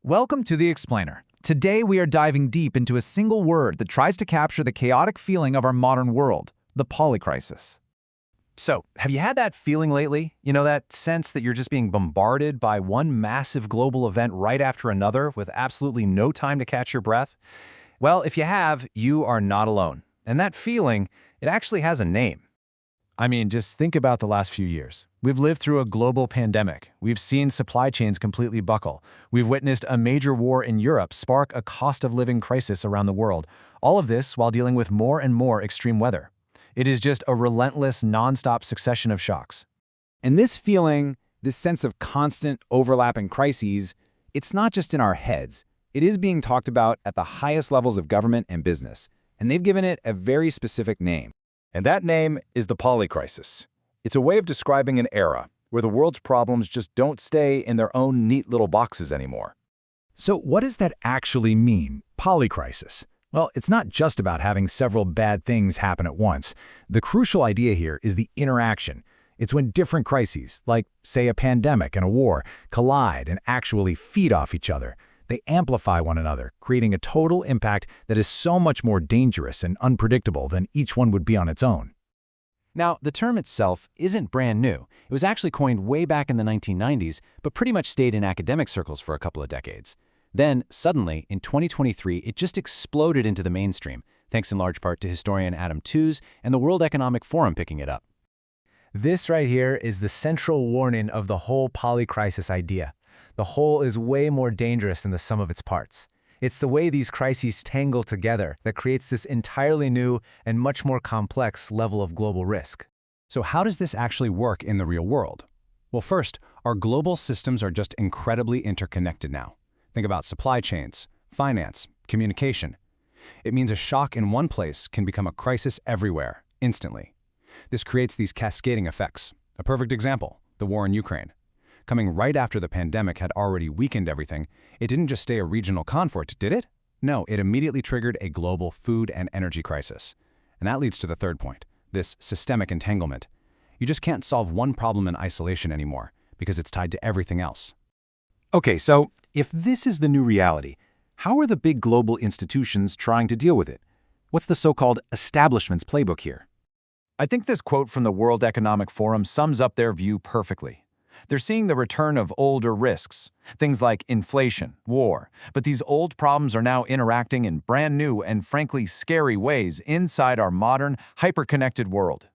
Welcome to The Explainer. Today we are diving deep into a single word that tries to capture the chaotic feeling of our modern world, the polycrisis. So, have you had that feeling lately? That sense that you're just being bombarded by one massive global event right after another with absolutely no time to catch your breath? Well, if you have, you are not alone. And that feeling, it actually has a name. Just think about the last few years. We've lived through a global pandemic. We've seen supply chains completely buckle. We've witnessed a major war in Europe spark a cost-of-living crisis around the world. All of this while dealing with more and more extreme weather. It is just a relentless, non-stop succession of shocks. And this feeling, this sense of constant overlapping crises, it's not just in our heads. It is being talked about at the highest levels of government and business, and they've given it a very specific name. And that name is the Polycrisis. It's a way of describing an era where the world's problems just don't stay in their own neat little boxes anymore. So what does that actually mean, polycrisis? Well, it's not just about having several bad things happen at once. The crucial idea here is the interaction. It's when different crises, like, say, a pandemic and a war, collide and actually feed off each other. They amplify one another, creating a total impact that is so much more dangerous and unpredictable than each one would be on its own. Now, the term itself isn't brand new. It was actually coined way back in the 1990s, but pretty much stayed in academic circles for a couple of decades. Then, suddenly, in 2023, it just exploded into the mainstream, thanks in large part to historian Adam Tooze and the World Economic Forum picking it up. This right here is the central warning of the whole polycrisis idea. The whole is way more dangerous than the sum of its parts. It's the way these crises tangle together that creates this entirely new and much more complex level of global risk. So how does this actually work in the real world? Well, first, our global systems are just incredibly interconnected now. Think about supply chains, finance, communication. It means a shock in one place can become a crisis everywhere, instantly. This creates these cascading effects. A perfect example, the war in Ukraine. Coming right after the pandemic had already weakened everything, it didn't just stay a regional conflict, did it? No, it immediately triggered a global food and energy crisis. And that leads to the third point, this systemic entanglement. You just can't solve one problem in isolation anymore, because it's tied to everything else. Okay, so if this is the new reality, how are the big global institutions trying to deal with it? What's the so-called establishment's playbook here? I think this quote from the World Economic Forum sums up their view perfectly. They're seeing the return of older risks, things like inflation, war, but these old problems are now interacting in brand new and frankly scary ways inside our modern, hyper-connected world.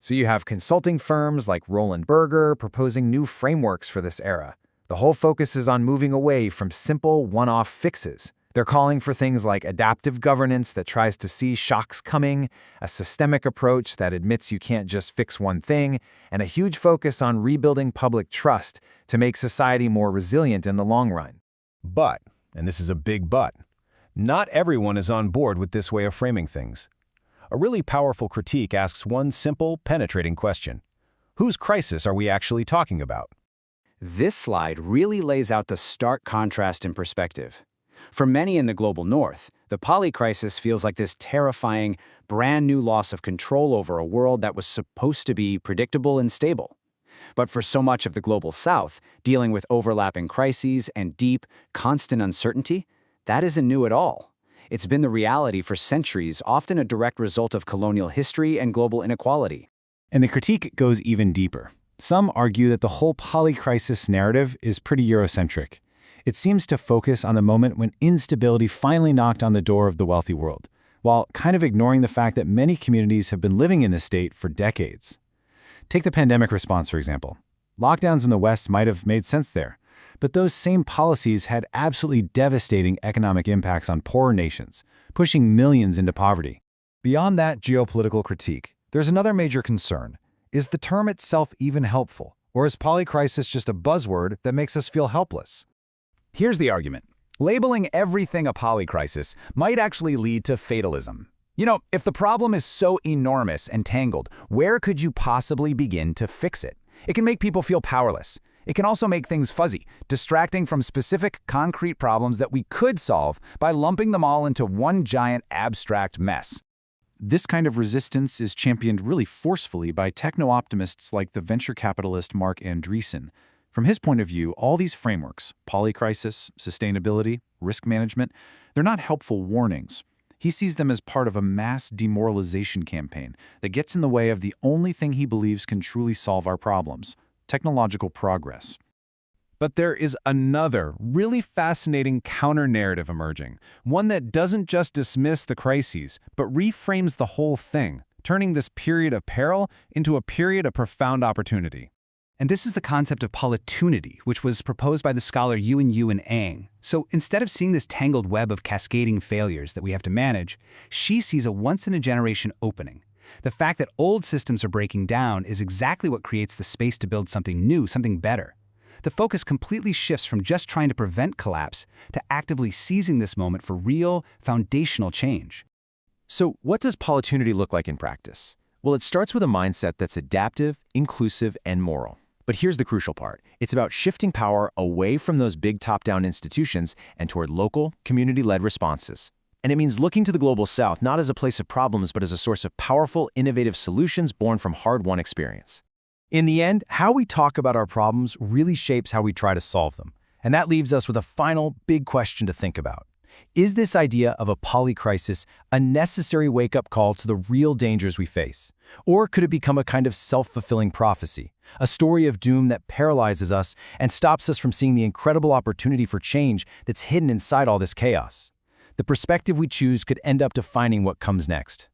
So you have consulting firms like Roland Berger proposing new frameworks for this era. The whole focus is on moving away from simple, one-off fixes. They're calling for things like adaptive governance that tries to see shocks coming, a systemic approach that admits you can't just fix one thing, and a huge focus on rebuilding public trust to make society more resilient in the long run. But, and this is a big but, not everyone is on board with this way of framing things. A really powerful critique asks one simple, penetrating question. Whose crisis are we actually talking about? This slide really lays out the stark contrast in perspective. For many in the global north, the polycrisis feels like this terrifying, brand new loss of control over a world that was supposed to be predictable and stable. But for so much of the global south, dealing with overlapping crises and deep, constant uncertainty, that isn't new at all. It's been the reality for centuries, often a direct result of colonial history and global inequality. And the critique goes even deeper. Some argue that the whole polycrisis narrative is pretty Eurocentric. It seems to focus on the moment when instability finally knocked on the door of the wealthy world, while kind of ignoring the fact that many communities have been living in this state for decades. Take the pandemic response, for example. Lockdowns in the West might have made sense there, but those same policies had absolutely devastating economic impacts on poorer nations, pushing millions into poverty. Beyond that geopolitical critique, there's another major concern. Is the term itself even helpful, or is polycrisis just a buzzword that makes us feel helpless? Here's the argument. Labeling everything a polycrisis might actually lead to fatalism. If the problem is so enormous and tangled, where could you possibly begin to fix it? It can make people feel powerless. It can also make things fuzzy, distracting from specific, concrete problems that we could solve by lumping them all into one giant abstract mess. This kind of resistance is championed really forcefully by techno-optimists like the venture capitalist Mark Andreessen. From his point of view, all these frameworks, polycrisis, sustainability, risk management, they're not helpful warnings. He sees them as part of a mass demoralization campaign that gets in the way of the only thing he believes can truly solve our problems: technological progress. But there is another really fascinating counter-narrative emerging, one that doesn't just dismiss the crises, but reframes the whole thing, turning this period of peril into a period of profound opportunity. And this is the concept of polytunity, which was proposed by the scholar Yuan Yu and Ang. So instead of seeing this tangled web of cascading failures that we have to manage, she sees a once-in-a-generation opening. The fact that old systems are breaking down is exactly what creates the space to build something new, something better. The focus completely shifts from just trying to prevent collapse to actively seizing this moment for real, foundational change. So what does polytunity look like in practice? Well, it starts with a mindset that's adaptive, inclusive, and moral. But here's the crucial part. It's about shifting power away from those big top-down institutions and toward local, community-led responses. And it means looking to the Global South not as a place of problems, but as a source of powerful, innovative solutions born from hard-won experience. In the end, how we talk about our problems really shapes how we try to solve them. And that leaves us with a final, big question to think about. Is this idea of a polycrisis a necessary wake-up call to the real dangers we face? Or could it become a kind of self-fulfilling prophecy, a story of doom that paralyzes us and stops us from seeing the incredible opportunity for change that's hidden inside all this chaos? The perspective we choose could end up defining what comes next.